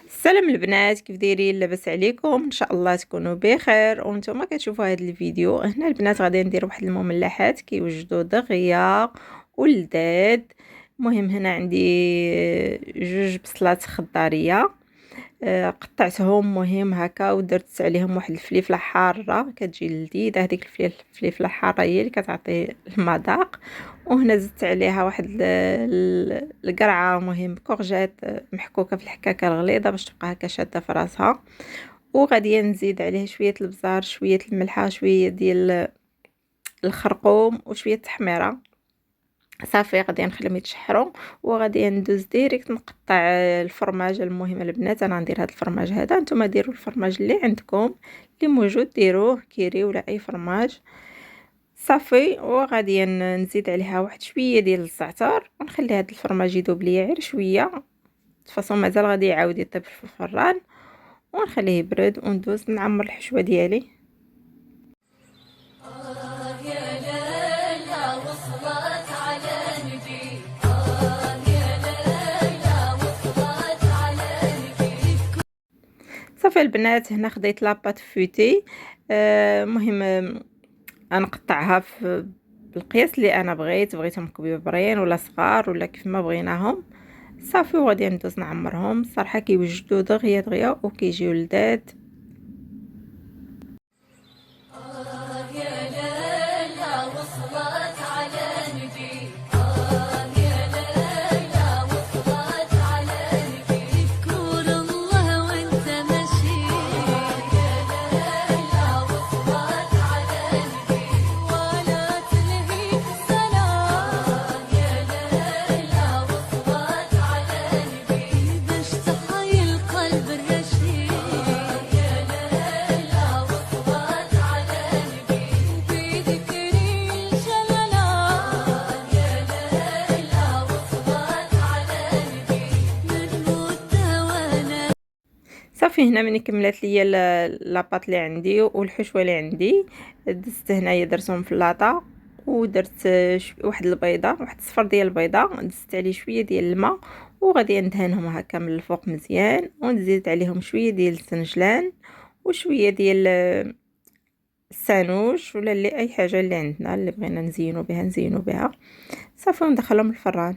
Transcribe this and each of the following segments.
السلام البنات، كيف دايرين؟ لاباس عليكم؟ ان شاء الله تكونوا بخير. وانتم كتشوفوا هذا الفيديو هنا البنات غادي ندير واحد المملحات كيوجدوا دغيا ولذاذ. المهم هنا عندي جوج بصلات خضاريه، قطعتهم مهم هكا ودرت عليهم واحد الفليفله حاره كتجي لذيذه. هذيك الفليفله الحاره هي اللي كتعطي المذاق. وهنا زدت عليها واحد القرعه مهم كورجات محكوكه في الحكاكه الغليظه باش تبقى هكا شاده في راسها. وغادي نزيد عليه شويه البزار، شويه الملحه، شويه ديال الخرقوم وشويه التحميره. صافي غادي نخليهم يتشحروا وغادي ندوز ديريكت نقطع الفرماج. المهم البنات انا ندير هذا الفرماج هذا، نتوما ديروا الفرماج اللي عندكم اللي موجود ديروه كيري ولا اي فرماج. صافي وغادي نزيد عليها واحد شويه ديال الزعتر ونخلي هذا الفرماج يذوب ليا غير شويه. فاصون مازال غادي يعاود يطيب في الفران ونخليه يبرد وندوز نعمر الحشوه ديالي. صافي البنات هنا خديت لاباط فوتي. مهم غنقطعها في بالقياس اللي انا بغيتهم كبيبرين ولا صغار ولا كيف ما بغيناهم. صافي وغادي ندوز نعمرهم. صراحه كيوجدوا دغيا دغيا وكيجيو لذاذ. صافي هنا ملي كملات ليا لاباط اللي عندي والحشوه اللي عندي، دزت هنايا درتهم في اللاطه ودرت واحد البيضه، واحد الصفر ديال البيضه، دزت عليه شويه ديال الماء وغادي ندهنهم هكا من الفوق مزيان ونزيد عليهم شويه ديال السنجلان وشويه ديال السانوش ولا اللي اي حاجه اللي عندنا اللي بغينا نزينو بها. صافي وندخلهم الفران.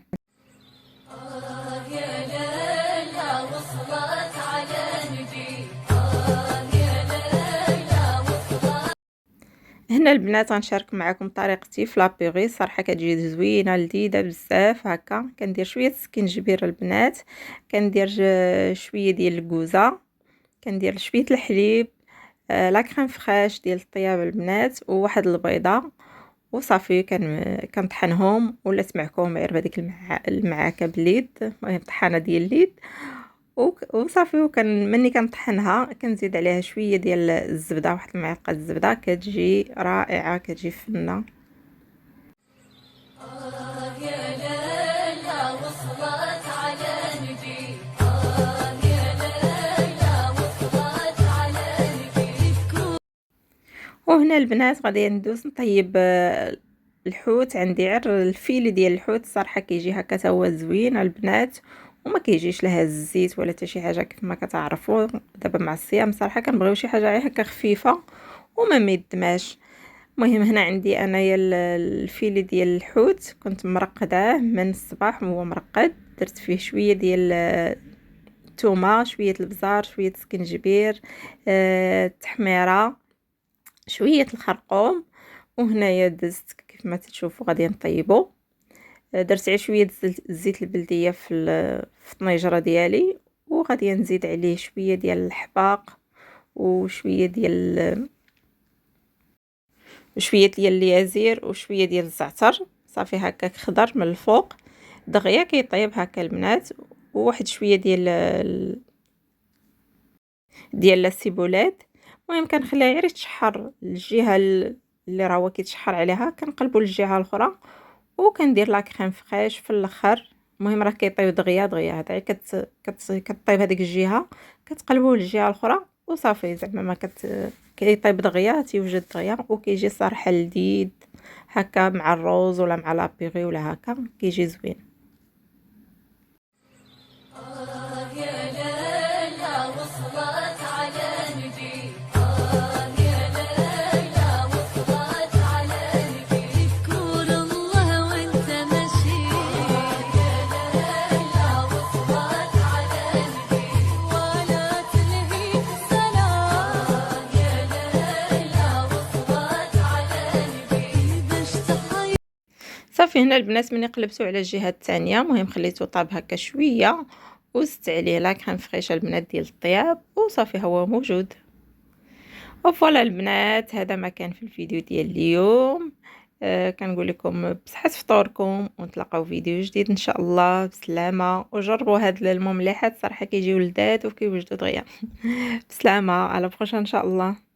هنا البنات غنشارك معكم طريقتي في لابيغي. صراحه كتجي زوينه لذيذه بزاف. هكا كندير شويه السكينجبير البنات، كندير شويه ديال الكوزه، كندير شويه الحليب، لا كريم فريش ديال الطياب البنات وواحد البيضه. وصافي كنطحنهم ولا سمعكم غير بهذيك المعاكه باليد، المهم طحانه ديال اليد. وصافي مني كنطحنها كنزيد عليها شويه ديال الزبده، واحد المعلقه الزبده كتجي رائعه، كتجي فنه. وهنا البنات غادي ندوز نطيب الحوت. عندي غير الفيلي ديال الحوت. صراحه كيجي هكا تا هو زوين البنات وما كيجيش لها الزيت ولا حتى شي حاجه كيف ما كتعرفوا. دابا مع الصيام صراحه كنبغيو شي حاجه غير هكا خفيفه وما ميدماش. المهم هنا عندي انايا الفيلي ديال الحوت كنت مرقداه من الصباح وهو مرقد. درت فيه شويه ديال الثومه، شويه البزار، شويه السكنجبير، التحميره، شويه الخرقوم. وهنايا دزت كيف ما تشوفوا غادي نطيبو. درت عليه شويه الزيت البلديه في الطنيجره ديالي وغادي نزيد عليه شويه ديال الحباق وشويه ديال اليازير وشويه ديال الزعتر. صافي هكاك خضر من الفوق دغيا كيطيب هكا البنات. وواحد شويه ديال السيبولات. المهم كنخليها غير تشحر الجهه اللي راه هو كيتشحر عليها، كنقلبوا للجهه الاخرى وكندير لا كريم فريش في الاخر. المهم راه كيطيب دغيا دغيا هذا كطيب هذيك الجهه كتقلبوه للجهه الاخرى وصافي. زعما ما كيطيب دغيا تيوجد دغيا وكيجي صراحه لذيذ هكا مع الروز ولا مع لابيغي ولا هكا كيجي زوين. شوفي هنا البنات ملي قلبتو على الجهه الثانيه، المهم خليته طاب هكا شويه وزدت عليه لا كريم فريش البنات ديال الطياب وصافي هو موجود. وفوالا البنات هذا ما كان في الفيديو ديال اليوم. كنقول لكم بصحة فطوركم ونتلاقاو فيديو جديد ان شاء الله بسلامه، وجربوا هاد المملحات صراحه كيجيو لذاذ وكيوجدوا دغيا. بسلامه، على بروشين ان شاء الله.